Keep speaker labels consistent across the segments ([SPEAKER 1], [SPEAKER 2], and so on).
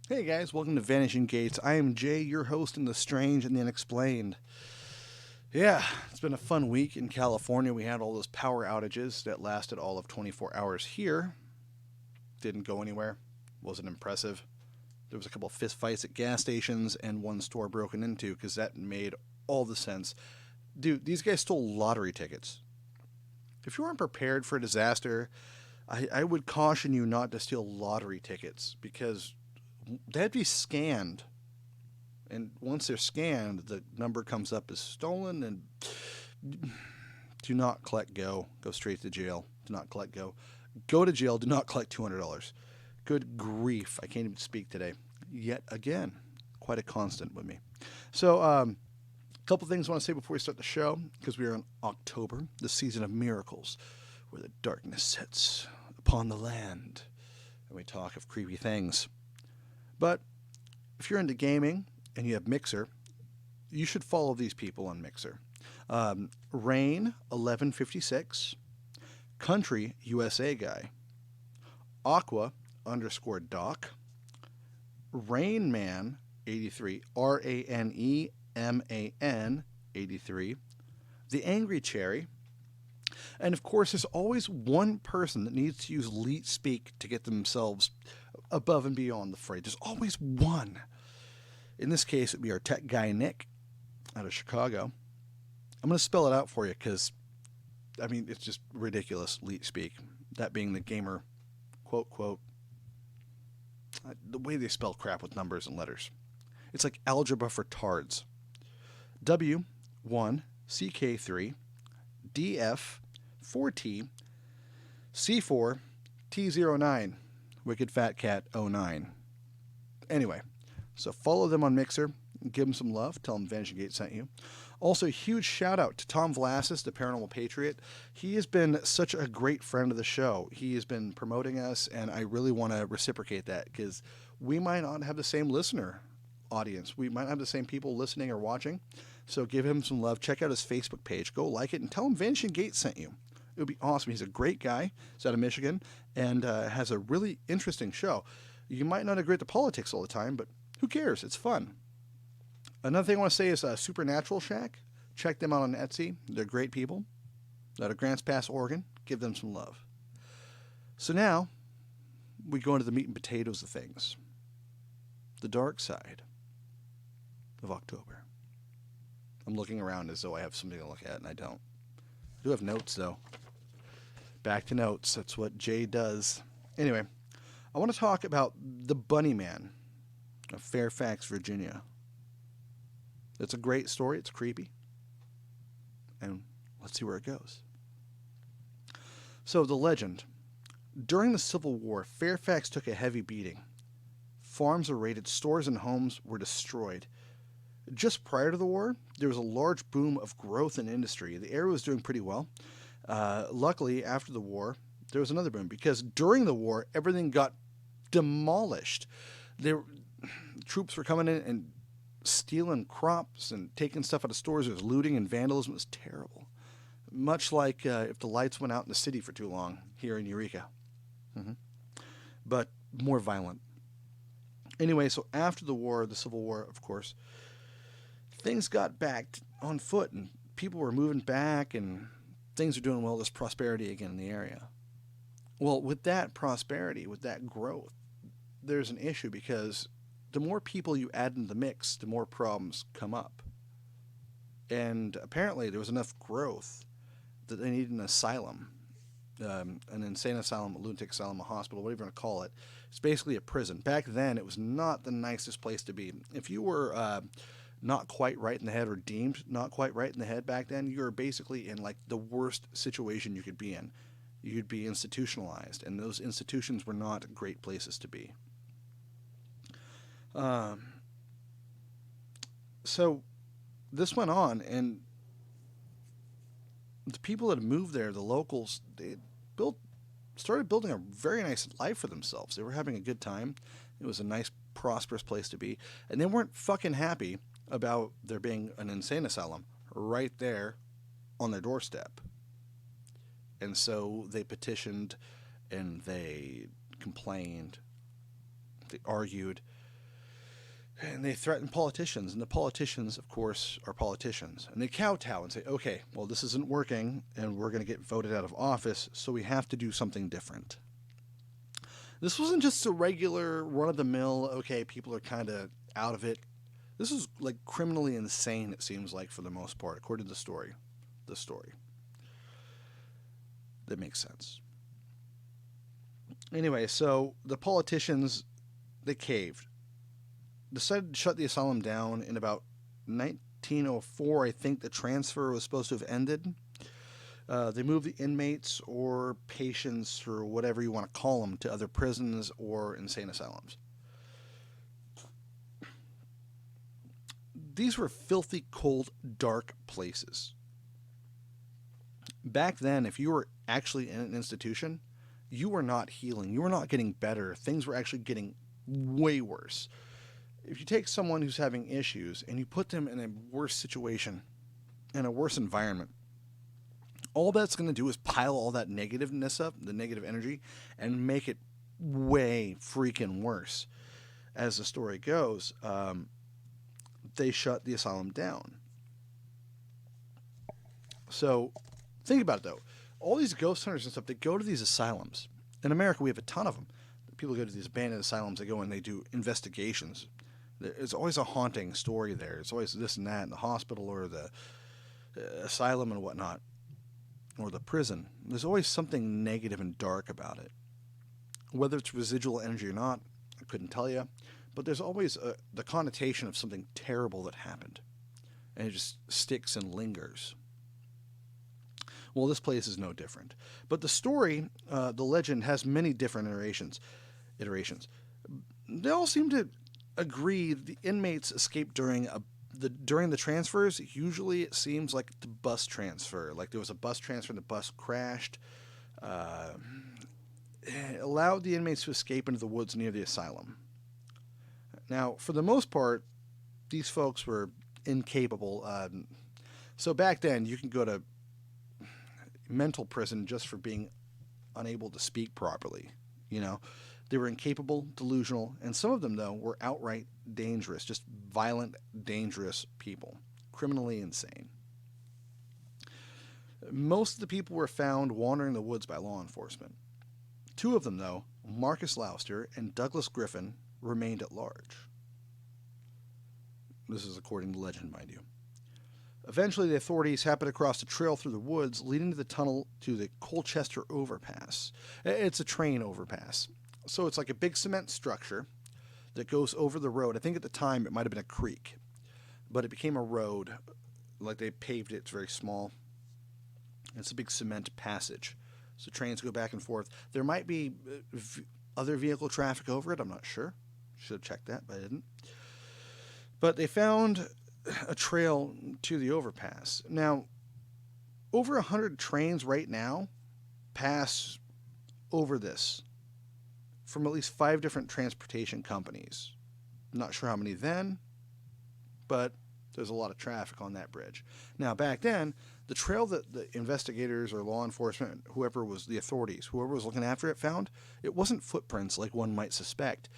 [SPEAKER 1] Hey guys, welcome to Vanishing Gates. I am Jay, your host in the strange and the unexplained. Yeah, it's been a fun week in California. We had all those power outages that lasted all of 24 hours here. Didn't go anywhere. Wasn't impressive. There was a couple of fist fights at gas stations and one store broken into because that made all the sense. Dude, these guys stole lottery tickets. If you aren't prepared for a disaster, I would caution you not to steal lottery tickets because they'd be scanned. And once they're scanned, the number comes up as stolen and do not collect go. Go straight to jail. Do not collect go. Go to jail. Do not collect $200. Good grief. I can't even speak today. Yet again, quite a constant with me. So, a couple things I want to say before we start the show, because we are in October, the season of miracles, where the darkness sets upon the land, and we talk of creepy things. But if you're into gaming and you have Mixer, you should follow these people on Mixer. Rain 1156, Country USA Guy, Aqua _Doc, Rainman 83, RANEMAN 83, The Angry Cherry, and of course, there's always one person that needs to use leet speak to get themselves above and beyond the fray. There's always one. In this case, it'd be our tech guy, Nick, out of Chicago. I'm going to spell it out for you because, it's just ridiculous, leet speak. That being the gamer, quote, the way they spell crap with numbers and letters. It's like algebra for tards. W1, CK3, DF, 4T, C4, T09, Wicked Fat Cat 09. Anyway, so follow them on Mixer, give them some love, tell them Vanishing Gates sent you. Also, a huge shout out to Tom Vlasis, the Paranormal Patriot. He has been such a great friend of the show. He has been promoting us, and I really want to reciprocate that because we might not have the same listener audience. We might not have the same people listening or watching. So give him some love. Check out his Facebook page. Go like it and tell him Vanishing Gates sent you. It would be awesome. He's a great guy. He's out of Michigan and has a really interesting show. You might not agree with the politics all the time, but who cares? It's fun. Another thing I want to say is Supernatural Shack. Check them out on Etsy. They're great people. They're out of Grants Pass, Oregon. Give them some love. So now we go into the meat and potatoes of things. The dark side of October. I'm looking around as though I have something to look at, and I don't. I do have notes, though. Back to notes. That's what Jay does. Anyway, I want to talk about the Bunnyman of Fairfax, Virginia. It's a great story. It's creepy. And let's see where it goes. So, the legend. During the Civil War, Fairfax took a heavy beating. Farms were raided, stores and homes were destroyed. Just prior to the war, there was a large boom of growth in industry. The area was doing pretty well. Luckily, after the war, there was another boom because during the war, everything got demolished. Troops were coming in and stealing crops and taking stuff out of stores. There was looting and vandalism. It was terrible. Much like if the lights went out in the city for too long here in Eureka. But more violent. Anyway, so after the war, the Civil War, of course, things got back on foot and people were moving back and things are doing well. There's prosperity again in the area. Well, with that prosperity, with that growth, there's an issue because the more people you add in the mix, the more problems come up. And apparently there was enough growth that they needed an asylum, an insane asylum, a lunatic asylum, a hospital, whatever you want to call it. It's basically a prison. Back then, it was not the nicest place to be. If you were not quite right in the head or deemed not quite right in the head back then, you were basically in like the worst situation you could be in. You'd be institutionalized, and those institutions were not great places to be. So this went on, and the people that moved there, the locals, they started building a very nice life for themselves. They were having a good time. It was a nice, prosperous place to be, and they weren't fucking happy about there being an insane asylum right there on their doorstep. And so they petitioned and they complained, they argued, And they threaten politicians, and the politicians, of course, are politicians. And they kowtow and say, okay, well, this isn't working, and we're going to get voted out of office, so we have to do something different. This wasn't just a regular run-of-the-mill, okay, people are kind of out of it. This is like criminally insane, it seems like, for the most part, according to the story. The story. That makes sense. Anyway, so the politicians, they caved. Decided to shut the asylum down in about 1904. I think the transfer was supposed to have ended. They moved the inmates or patients or whatever you want to call them to other prisons or insane asylums. These were filthy, cold, dark places. Back then, if you were actually in an institution, you were not healing. You were not getting better. Things were actually getting way worse. If you take someone who's having issues and you put them in a worse situation, in a worse environment, all that's going to do is pile all that negativeness up, the negative energy, and make it way freaking worse. As the story goes, they shut the asylum down. So think about it, though. All these ghost hunters and stuff, they go to these asylums. In America, we have a ton of them. People go to these abandoned asylums, they go and they do investigations. There's always a haunting story there. It's always this and that in the hospital or the asylum and whatnot, or the prison. There's always something negative and dark about it. Whether it's residual energy or not, I couldn't tell you. But there's always the connotation of something terrible that happened. And it just sticks and lingers. Well, this place is no different. But the story, the legend, has many different iterations. They all seem to agree the inmates escaped during the transfers. Usually it seems like the bus transfer. Like there was a bus transfer and the bus crashed. It allowed the inmates to escape into the woods near the asylum. Now, for the most part, these folks were incapable. So back then, you can go to mental prison just for being unable to speak properly. You know, they were incapable, delusional, and some of them, though, were outright dangerous, just violent, dangerous people, criminally insane. Most of the people were found wandering the woods by law enforcement. Two of them, though, Marcus Lauster and Douglas Griffin, remained at large. This is according to legend, mind you. Eventually, the authorities happened across a trail through the woods leading to the tunnel to the Colchester Overpass. It's a train overpass. So it's like a big cement structure that goes over the road. I think at the time it might have been a creek, but it became a road. Like they paved it. It's very small. It's a big cement passage. So trains go back and forth. There might be other vehicle traffic over it. I'm not sure. Should have checked that, but I didn't. But they found a trail to the overpass. Now, over 100 trains right now pass over this from at least 5 different transportation companies. Not sure how many then, but there's a lot of traffic on that bridge. Now, back then, the trail that the investigators or law enforcement, whoever was the authorities, whoever was looking after it found, it wasn't footprints like one might suspect.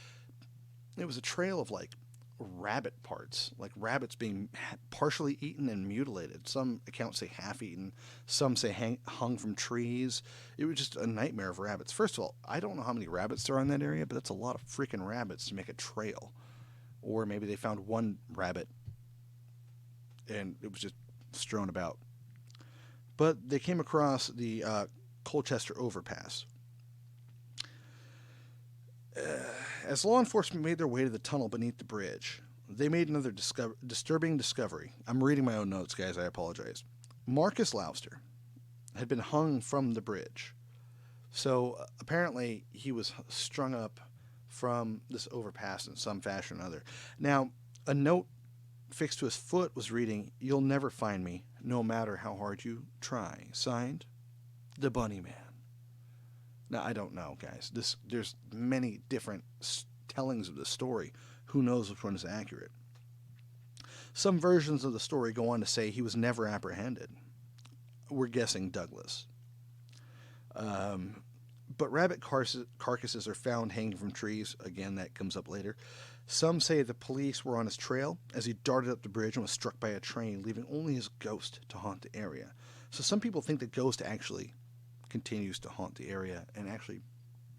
[SPEAKER 1] It was a trail of like rabbit parts, like rabbits being partially eaten and mutilated. Some accounts say half eaten, some say hung from trees. It was just a nightmare of rabbits. First of all, I don't know how many rabbits there are in that area, but that's a lot of freaking rabbits to make a trail. Or maybe they found one rabbit and it was just strewn about. But they came across the Colchester Overpass. As law enforcement made their way to the tunnel beneath the bridge, they made another disturbing discovery. I'm reading my own notes, guys. I apologize. Marcus Lauster had been hung from the bridge. So apparently he was strung up from this overpass in some fashion or another. Now, a note fixed to his foot was reading, "You'll never find me, no matter how hard you try." Signed, the Bunnyman. Now, I don't know, guys. There's many different tellings of the story. Who knows which one is accurate? Some versions of the story go on to say he was never apprehended. We're guessing Douglas. But rabbit carcasses are found hanging from trees. Again, that comes up later. Some say the police were on his trail as he darted up the bridge and was struck by a train, leaving only his ghost to haunt the area. So some people think the ghost actually continues to haunt the area and actually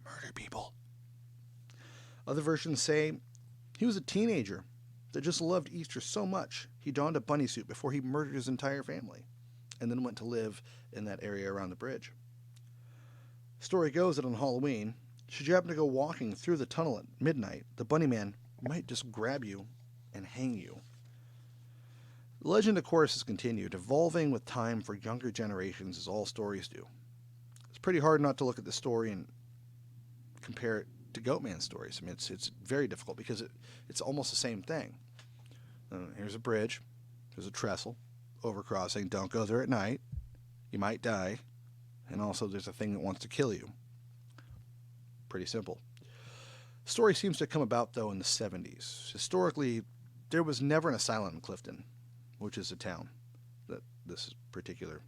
[SPEAKER 1] murder people. Other versions say he was a teenager that just loved Easter so much he donned a bunny suit before he murdered his entire family and then went to live in that area around the bridge. Story goes that on Halloween, should you happen to go walking through the tunnel at midnight, the Bunnyman might just grab you and hang you. The legend, of course, has continued, evolving with time for younger generations as all stories do. It's pretty hard not to look at the story and compare it to Goatman's stories. I mean, it's very difficult because it's almost the same thing. Here's a bridge, there's a trestle, overcrossing, don't go there at night, you might die, and also there's a thing that wants to kill you. Pretty simple. The story seems to come about, though, in the 70s. Historically, there was never an asylum in Clifton, which is a town that this particular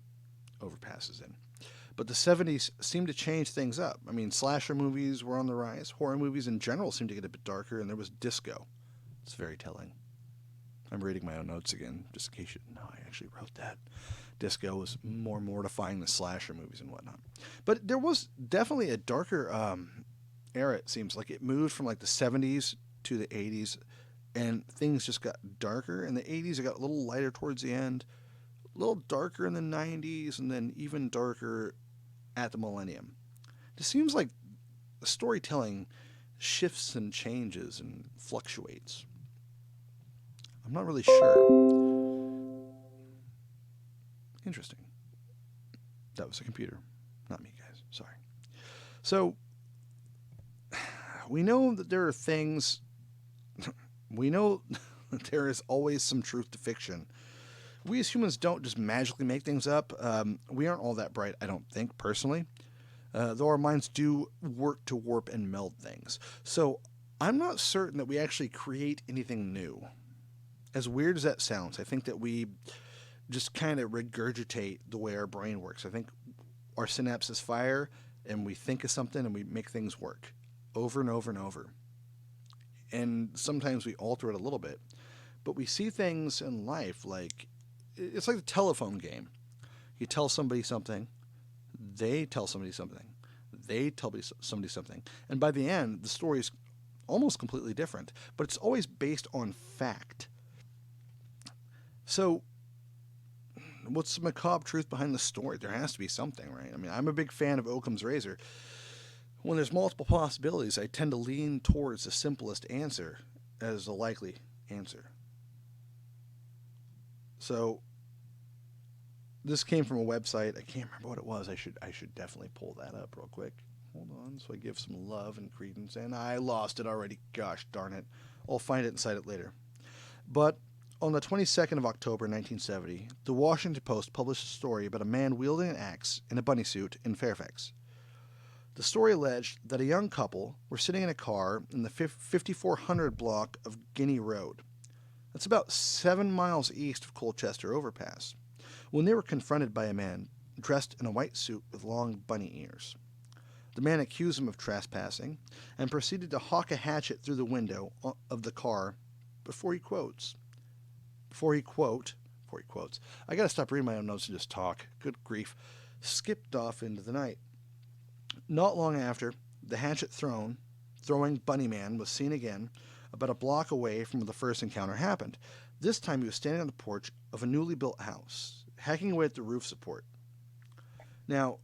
[SPEAKER 1] overpass is in. But the 70s seemed to change things up. I mean, slasher movies were on the rise. Horror movies in general seemed to get a bit darker, and there was disco. It's very telling. I'm reading my own notes again, just in case you didn't know I actually wrote that. Disco was more mortifying than slasher movies and whatnot. But there was definitely a darker era, it seems. Like it moved from like the 70s to the 80s, and things just got darker. In the 80s, it got a little lighter towards the end, a little darker in the 90s, and then even darker at the millennium. It seems like the storytelling shifts and changes and fluctuates. I'm not really sure. Interesting. That was a computer, not me, guys. Sorry. So, we know that there are things... We know that there is always some truth to fiction. We as humans don't just magically make things up. We aren't all that bright, I don't think, personally. Though our minds do work to warp and meld things. So, I'm not certain that we actually create anything new. As weird as that sounds, I think that we just kind of regurgitate the way our brain works. I think our synapses fire and we think of something and we make things work over and over and over. And sometimes we alter it a little bit. But we see things in life like, it's like the telephone game. You tell somebody something, they tell somebody something, they tell somebody something. And by the end, the story is almost completely different. But it's always based on fact. So, what's the macabre truth behind the story? There has to be something, right? I mean, I'm a big fan of Occam's razor. When there's multiple possibilities, I tend to lean towards the simplest answer as the likely answer. So, this came from a website. I can't remember what it was. I should definitely pull that up real quick. Hold on, so I give some love and credence. And I lost it already. Gosh darn it. I'll find it and cite it later. But on the 22nd of October, 1970, the Washington Post published a story about a man wielding an axe in a bunny suit in Fairfax. The story alleged that a young couple were sitting in a car in the 5400 block of Guinea Road. That's about 7 miles east of Colchester Overpass, when they were confronted by a man dressed in a white suit with long bunny ears. The man accused them of trespassing and proceeded to hawk a hatchet through the window of the car before he quotes, I gotta stop reading my own notes and just talk. Good grief. Skipped off into the night. Not long after, the hatchet throwing Bunnyman was seen again about a block away from where the first encounter happened. This time he was standing on the porch of a newly built house, hacking away at the roof support. Now,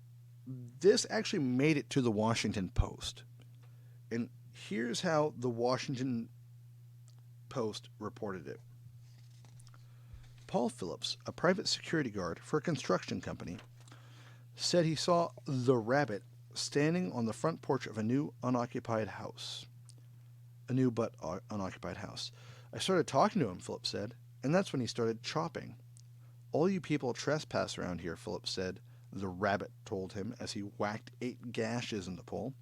[SPEAKER 1] this actually made it to the Washington Post. And here's how the Washington Post reported it. Paul Phillips, a private security guard for a construction company, said he saw the rabbit standing on the front porch of a new unoccupied house. A new but unoccupied house. I started talking to him, Phillips said, and that's when he started chopping. All you people trespass around here, Phillips said, the rabbit told him as he whacked 8 gashes in the pole.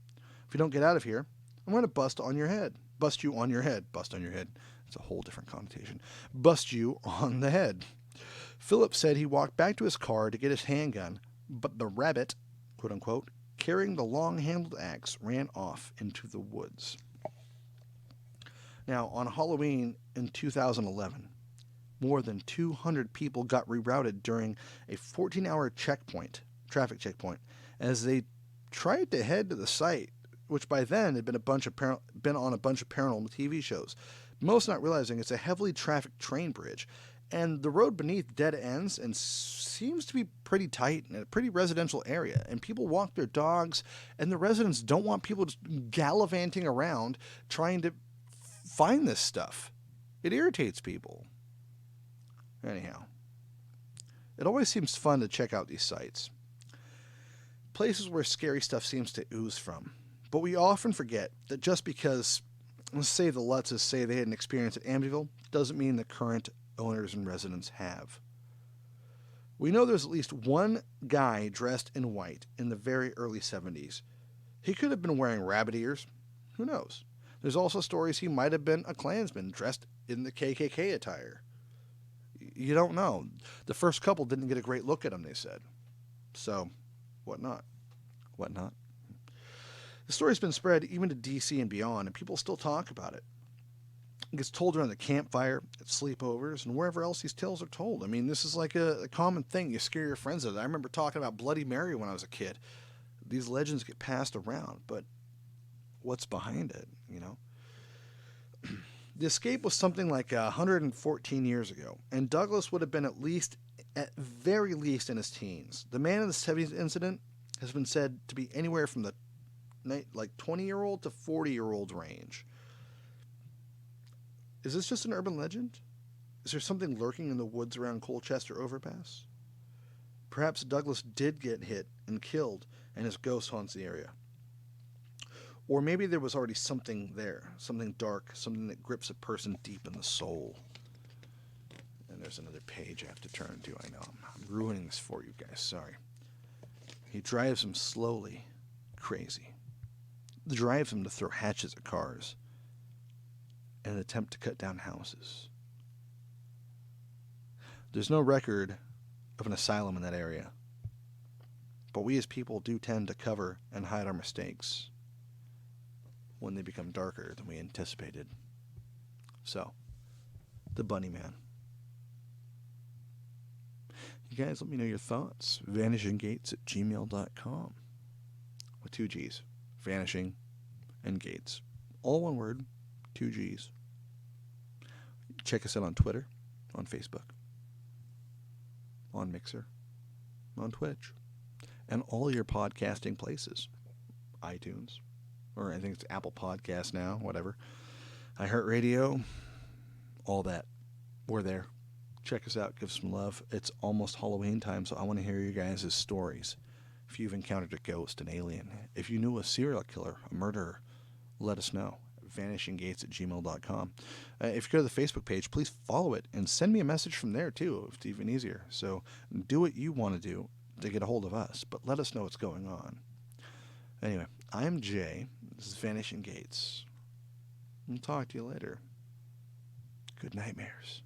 [SPEAKER 1] If you don't get out of here, I'm going to bust on your head. Bust you on your head. Bust on your head. It's a whole different connotation. Bust you on the head. Phillips said he walked back to his car to get his handgun, but the rabbit, quote unquote, carrying the long-handled axe, ran off into the woods. Now, on Halloween in 2011, more than 200 people got rerouted during a 14-hour traffic checkpoint, as they tried to head to the site, which by then had been on a bunch of paranormal TV shows, most not realizing it's a heavily trafficked train bridge, and the road beneath dead ends and seems to be pretty tight in a pretty residential area, and people walk their dogs, and the residents don't want people just gallivanting around trying to find this stuff. It irritates people. Anyhow, it always seems fun to check out these sites, places where scary stuff seems to ooze from. But we often forget that just because, let's say, the Lutzes say they had an experience at Amityville, doesn't mean the current owners and residents have. We know there's at least one guy dressed in white in the very early 70s. He could have been wearing rabbit ears. Who knows? There's also stories he might have been a Klansman dressed in the KKK attire. You don't know. The first couple didn't get a great look at him, they said. So, what not? What not? The story's been spread even to DC and beyond, and people still talk about it. It gets told around the campfire, at sleepovers, and wherever else these tales are told. I mean, this is like a common thing. You scare your friends with it. I remember talking about Bloody Mary when I was a kid. These legends get passed around, but what's behind it, you know? The escape was something like 114 years ago, and Douglas would have been at very least in his teens. The man in the 70s incident has been said to be anywhere from the 20-year-old to 40-year-old range. Is this just an urban legend? Is there something lurking in the woods around Colchester Overpass? Perhaps Douglas did get hit and killed, and his ghost haunts the area. Or maybe there was already something there, something dark, something that grips a person deep in the soul. And there's another page I have to turn to. I know, I'm ruining this for you guys, sorry. He drives him slowly, crazy. Drives him to throw hatchets at cars in an attempt to cut down houses. There's no record of an asylum in that area, but we as people do tend to cover and hide our mistakes when they become darker than we anticipated. So, the Bunnyman. You guys let me know your thoughts. vanishinggates@gmail.com with 2 G's. Vanishing and Gates. All one word, 2 G's. Check us out on Twitter, on Facebook, on Mixer, on Twitch, and all your podcasting places. iTunes, or I think it's Apple Podcasts now, whatever. iHeartRadio, all that. We're there. Check us out. Give some love. It's almost Halloween time, so I want to hear you guys' stories. If you've encountered a ghost, an alien, if you knew a serial killer, a murderer, let us know. vanishinggates@gmail.com. If you go to the Facebook page, please follow it and send me a message from there too. It's even easier. So do what you want to do to get a hold of us, but let us know what's going on. Anyway, I'm Jay. This is Vanishing Gates. I'll talk to you later. Good nightmares.